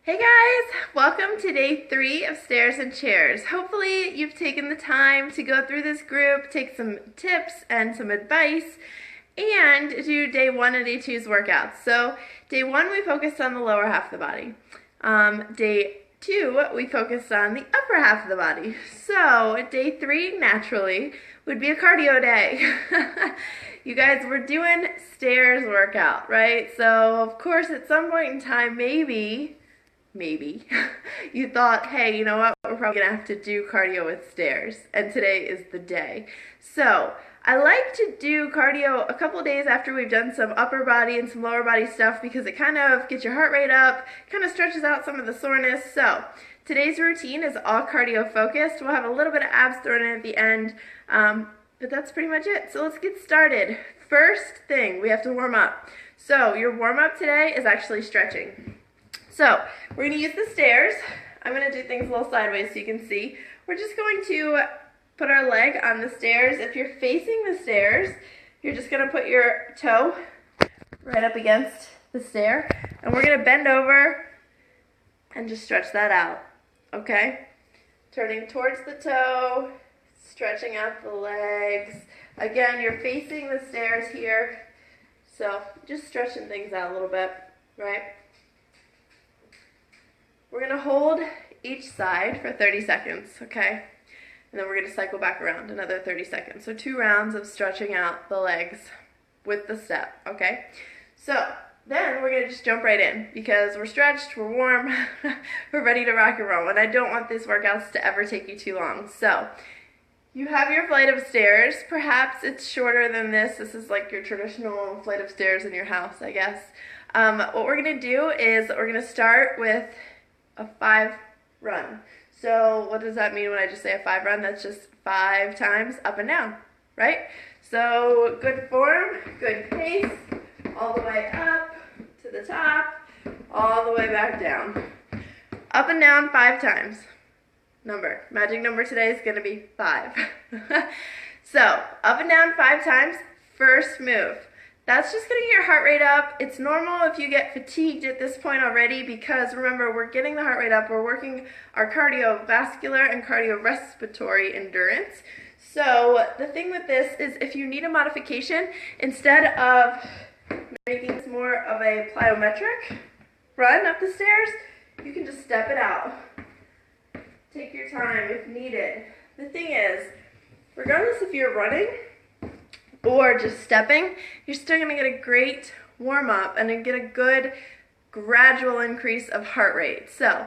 Hey guys, welcome to day 3 of Stairs and Chairs. Hopefully you've taken the time to go through this group, take some tips and some advice, and do day 1 and day 2's workouts. So day 1 we focused on the lower half of the body. Day 2 we focused on the upper half of the body. So day 3 naturally would be a cardio day. You guys, we're doing stairs workout, right? So of course at some point in time maybe you thought, hey, you know what, we're probably gonna have to do cardio with stairs, and today is the day. So I like to do cardio a couple days after we've done some upper body and some lower body stuff because it kind of gets your heart rate up, kind of stretches out some of the soreness. So today's routine is all cardio focused. We'll have a little bit of abs thrown in at the end, but that's pretty much it. So let's get started. First thing, we have to warm up. So your warm up today is actually stretching. So we're going to use the stairs. I'm going to do things a little sideways so you can see. We're just going to put our leg on the stairs. If you're facing the stairs, you're just going to put your toe right up against the stair. And we're going to bend over and just stretch that out. Okay? Turning towards the toe, stretching out the legs. Again, you're facing the stairs here. So just stretching things out a little bit, right? We're going to hold each side for 30 seconds, okay? And then we're going to cycle back around another 30 seconds. So 2 rounds of stretching out the legs with the step, okay? So then we're going to just jump right in because we're stretched, we're warm, we're ready to rock and roll. And I don't want these workouts to ever take you too long. So you have your flight of stairs. Perhaps it's shorter than this. This is like your traditional flight of stairs in your house, I guess. What we're going to do is we're going to start with a 5 run. So what does that mean when I just say a 5 run? That's just 5 times up and down, right? So good form, good pace, all the way up to the top, all the way back down. Up and down 5 times. Magic number today is going to be 5. So up and down 5 times, first move. That's just going to get your heart rate up. It's normal if you get fatigued at this point already because remember, we're getting the heart rate up. We're working our cardiovascular and cardiorespiratory endurance. So the thing with this is if you need a modification, instead of making this more of a plyometric run up the stairs, you can just step it out. Take your time if needed. The thing is, regardless if you're running or just stepping, you're still going to get a great warm-up and get a good gradual increase of heart rate. So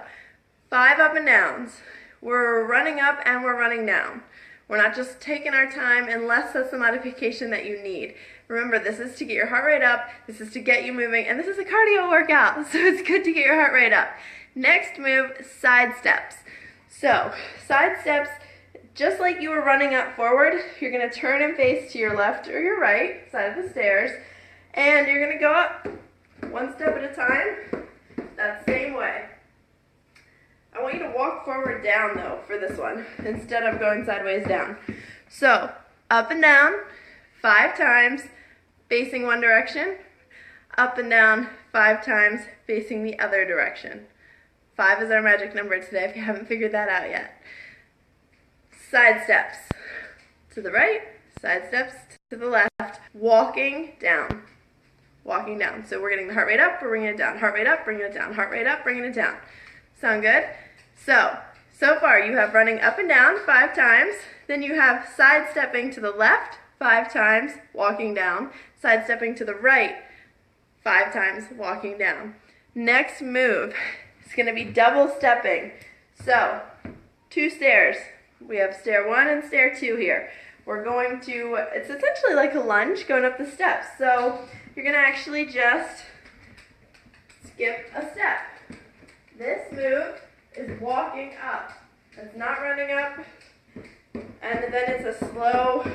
5 up and downs. We're running up and we're running down. We're not just taking our time unless that's the modification that you need. Remember, this is to get your heart rate up, this is to get you moving, and this is a cardio workout, so it's good to get your heart rate up. Next move, side steps. So side steps, just like you were running up forward, you're going to turn and face to your left or your right side of the stairs, and you're going to go up 1 step at a time, that same way. I want you to walk forward down, though, for this one, instead of going sideways down. So, up and down 5 times, facing one direction, up and down 5 times, facing the other direction. 5 is our magic number today, if you haven't figured that out yet. Side steps to the right, side steps to the left, walking down. Walking down. So we're getting the heart rate up, we're bringing it down. Heart rate up, bringing it down. Heart rate up, bringing it down. Sound good? So far you have running up and down 5 times. Then you have side stepping to the left 5 times, walking down. Side stepping to the right 5 times, walking down. Next move is going to be double stepping. So 2 stairs. We have stair 1 and stair 2 here. We're going to, it's essentially like a lunge going up the steps. So you're going to actually just skip a step. This move is walking up. It's not running up. And then it's a slow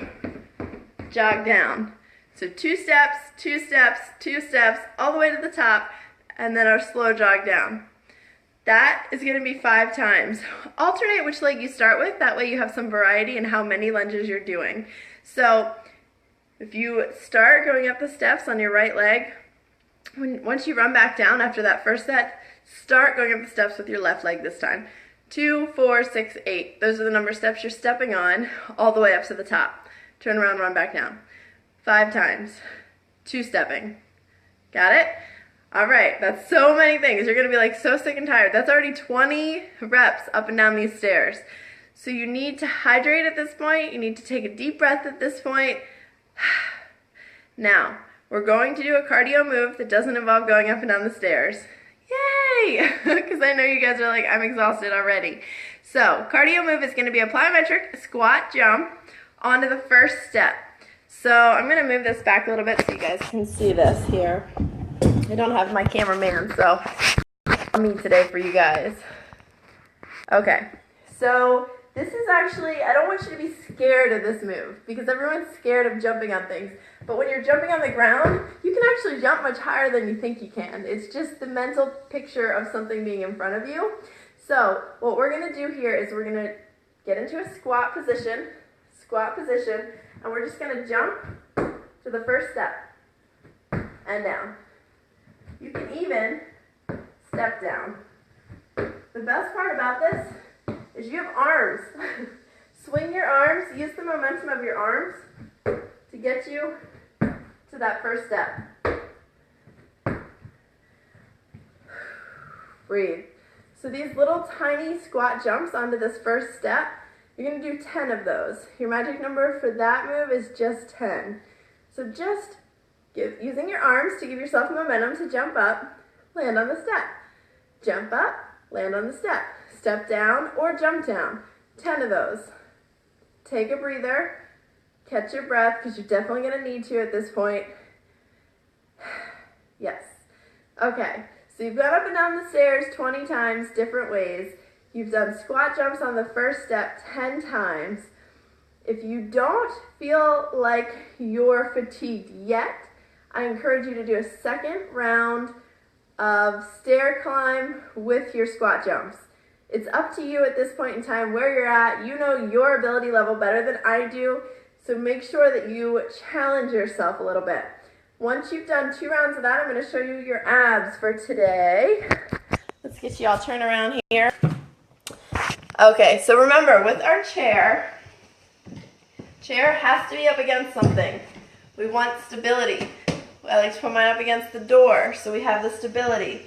jog down. So 2 steps, 2 steps, 2 steps, all the way to the top, and then our slow jog down. That is going to be 5 times. Alternate which leg you start with, that way you have some variety in how many lunges you're doing. So if you start going up the steps on your right leg, once you run back down after that first set, Start going up the steps with your left leg this time. 2, 4, 6, 8. Those are the number of steps you're stepping on all the way up to the top. Turn around, run back down. 5 times. 2 stepping. Got it? All right, that's so many things. You're gonna be like so sick and tired. That's already 20 reps up and down these stairs. So you need to hydrate at this point. You need to take a deep breath at this point. Now, we're going to do a cardio move that doesn't involve going up and down the stairs. Yay! Because I know you guys are like, I'm exhausted already. So, cardio move is gonna be a plyometric squat jump onto the first step. So I'm gonna move this back a little bit so you guys can see this here. I don't have my cameraman, so I'm me today for you guys. Okay, so this is actually, I don't want you to be scared of this move because everyone's scared of jumping on things. But when you're jumping on the ground, you can actually jump much higher than you think you can. It's just the mental picture of something being in front of you. So what we're gonna do here is we're gonna get into a squat position, and we're just gonna jump to the first step and down. You can even step down. The best part about this is you have arms. Swing your arms, use the momentum of your arms to get you to that first step. Breathe. So these little tiny squat jumps onto this first step, you're going to do 10 of those. Your magic number for that move is just 10. So just using your arms to give yourself momentum to jump up, land on the step. Jump up, land on the step. Step down or jump down. 10 of those. Take a breather. Catch your breath because you're definitely going to need to at this point. Yes. Okay, so you've gone up and down the stairs 20 times, different ways. You've done squat jumps on the first step 10 times. If you don't feel like you're fatigued yet, I encourage you to do a second round of stair climb with your squat jumps. It's up to you at this point in time where you're at. You know your ability level better than I do, so make sure that you challenge yourself a little bit. Once you've done 2 rounds of that, I'm going to show you your abs for today. Let's get you all turned around here. Okay, so remember, with our chair has to be up against something. We want stability. I like to put mine up against the door so we have the stability.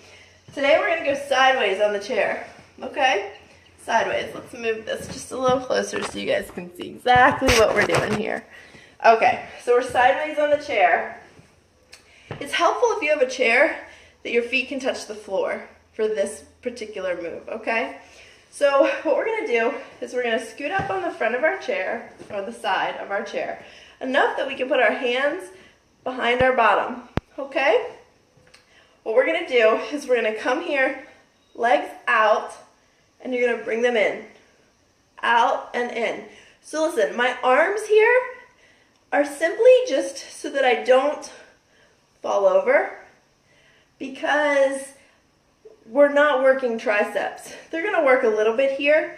Today we're going to go sideways on the chair. Okay? Sideways. Let's move this just a little closer so you guys can see exactly what we're doing here. Okay, so we're sideways on the chair. It's helpful if you have a chair that your feet can touch the floor for this particular move, okay? So what we're going to do is we're going to scoot up on the front of our chair, or the side of our chair, enough that we can put our hands behind our bottom, okay? What we're going to do is we're going to come here, legs out, and you're going to bring them in, out and in. So listen, my arms here are simply just so that I don't fall over, because we're not working triceps. They're going to work a little bit here,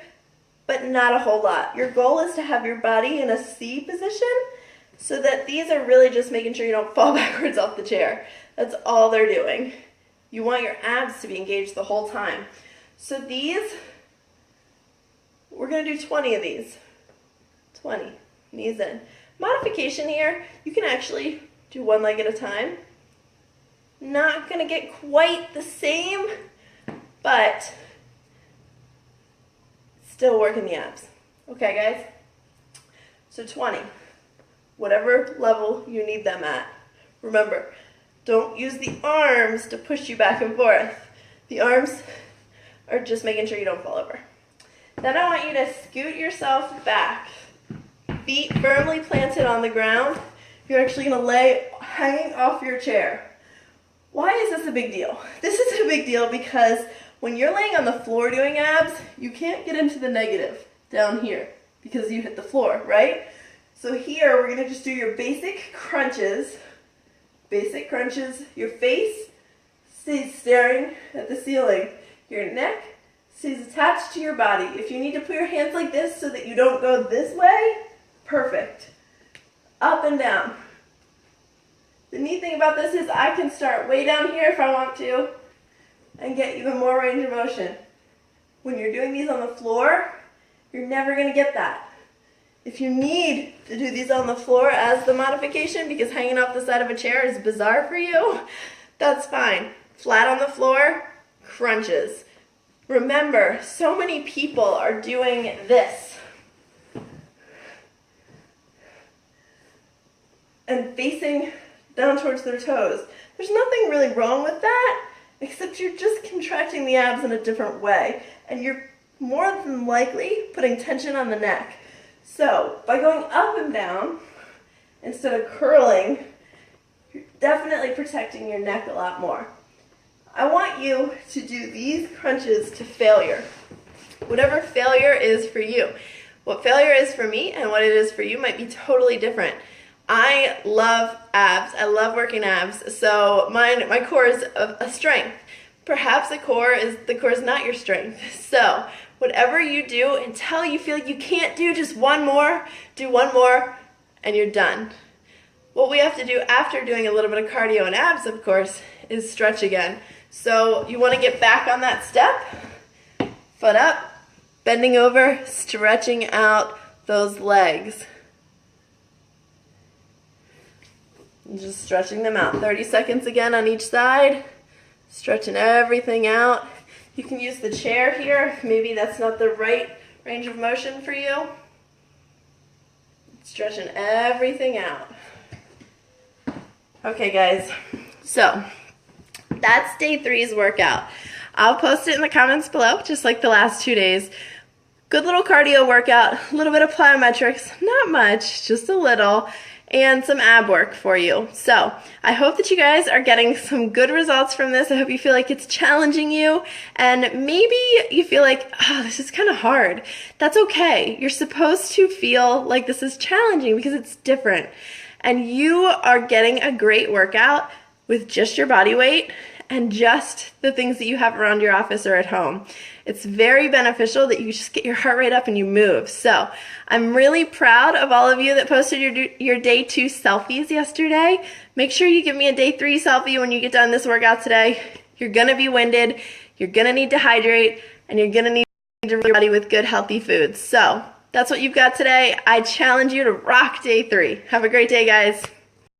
but not a whole lot. Your goal is to have your body in a C position so that these are really just making sure you don't fall backwards off the chair. That's all they're doing. You want your abs to be engaged the whole time. So these, we're going to do 20 of these. 20. Knees in. Modification here, you can actually do one leg at a time. Not going to get quite the same, but still working the abs. Okay, guys? So 20. Whatever level you need them at. Remember, don't use the arms to push you back and forth. The arms are just making sure you don't fall over. Then I want you to scoot yourself back. Feet firmly planted on the ground. You're actually going to lay hanging off your chair. Why is this a big deal? This is a big deal because when you're laying on the floor doing abs, you can't get into the negative down here because you hit the floor, right? So here we're going to just do your basic crunches. Basic crunches. Your face stays staring at the ceiling. Your neck stays attached to your body. If you need to put your hands like this so that you don't go this way, perfect. Up and down. The neat thing about this is I can start way down here if I want to, and get even more range of motion. When you're doing these on the floor, you're never going to get that. If you need to do these on the floor as the modification because hanging off the side of a chair is bizarre for you, that's fine. Flat on the floor, crunches. Remember, so many people are doing this and facing down towards their toes. There's nothing really wrong with that, except you're just contracting the abs in a different way, and you're more than likely putting tension on the neck. So, by going up and down, instead of curling, you're definitely protecting your neck a lot more. I want you to do these crunches to failure. Whatever failure is for you. What failure is for me and what it is for you might be totally different. I love abs. I love working abs. So my core is a strength. Perhaps the core is not your strength. So whatever you do until you feel you can't do just one more, do one more and you're done. What we have to do after doing a little bit of cardio and abs, of course, is stretch again. So you want to get back on that step, foot up, bending over, stretching out those legs. And just stretching them out. 30 seconds again on each side, stretching everything out. You can use the chair here if maybe that's not the right range of motion for you. Stretching everything out. Okay guys, so that's day 3's workout. I'll post it in the comments below, just like the last 2 days. Good little cardio workout, a little bit of plyometrics, not much, just a little, and some ab work for you. So I hope that you guys are getting some good results from this. I hope you feel like it's challenging you, and maybe you feel like, oh, this is kind of hard. That's okay. You're supposed to feel like this is challenging because it's different. And you are getting a great workout with just your body weight and just the things that you have around your office or at home. It's very beneficial that you just get your heart rate up and you move. So I'm really proud of all of you that posted your day 2 selfies yesterday. Make sure you give me a day 3 selfie when you get done this workout today. You're gonna be winded, you're gonna need to hydrate, and you're gonna need to fuel your body with good healthy foods. So that's what you've got today. I challenge you to rock day 3. Have a great day, guys.